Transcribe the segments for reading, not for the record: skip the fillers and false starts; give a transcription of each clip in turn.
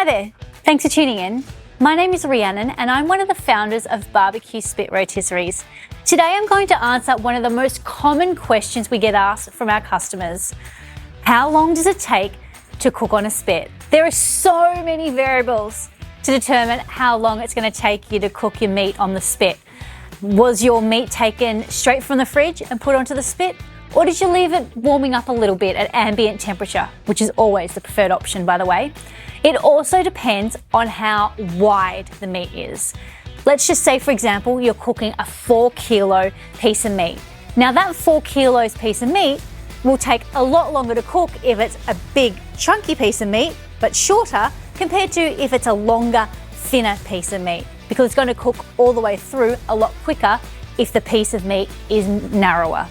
Hi there, thanks for tuning in. My name is Rhiannon and I'm one of the founders of Barbecue Spit Rotisseries. Today I'm going to answer one of the most common questions we get asked from our customers. How long does it take to cook on a spit? There are so many variables to determine how long it's going to take you to cook your meat on the spit. Was your meat taken straight from the fridge and put onto the spit? Or did you leave it warming up a little bit at ambient temperature, which is always the preferred option, by the way? It also depends on how wide the meat is. Let's just say, for example, you're cooking a 4 kilo piece of meat. Now that 4 kilos piece of meat will take a lot longer to cook if it's a big chunky piece of meat, but shorter compared to if it's a longer, thinner piece of meat, because it's going to cook all the way through a lot quicker if the piece of meat is narrower.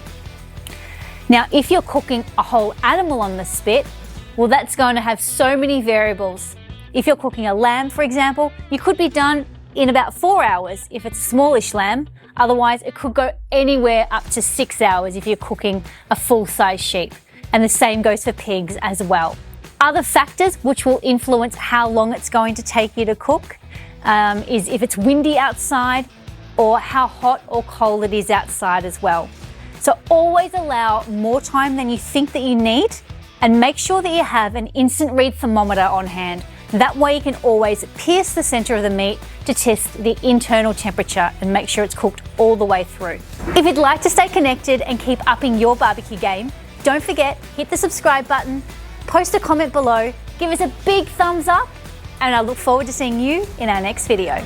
Now, if you're cooking a whole animal on the spit, well, that's going to have so many variables. If you're cooking a lamb, for example, you could be done in about 4 hours if it's a smallish lamb. Otherwise, it could go anywhere up to 6 hours if you're cooking a full-size sheep. And the same goes for pigs as well. Other factors which will influence how long it's going to take you to cook is if it's windy outside or how hot or cold it is outside as well. So always allow more time than you think that you need, and make sure that you have an instant read thermometer on hand. That way you can always pierce the center of the meat to test the internal temperature and make sure it's cooked all the way through. If you'd like to stay connected and keep upping your barbecue game, don't forget, hit the subscribe button, post a comment below, give us a big thumbs up, and I look forward to seeing you in our next video.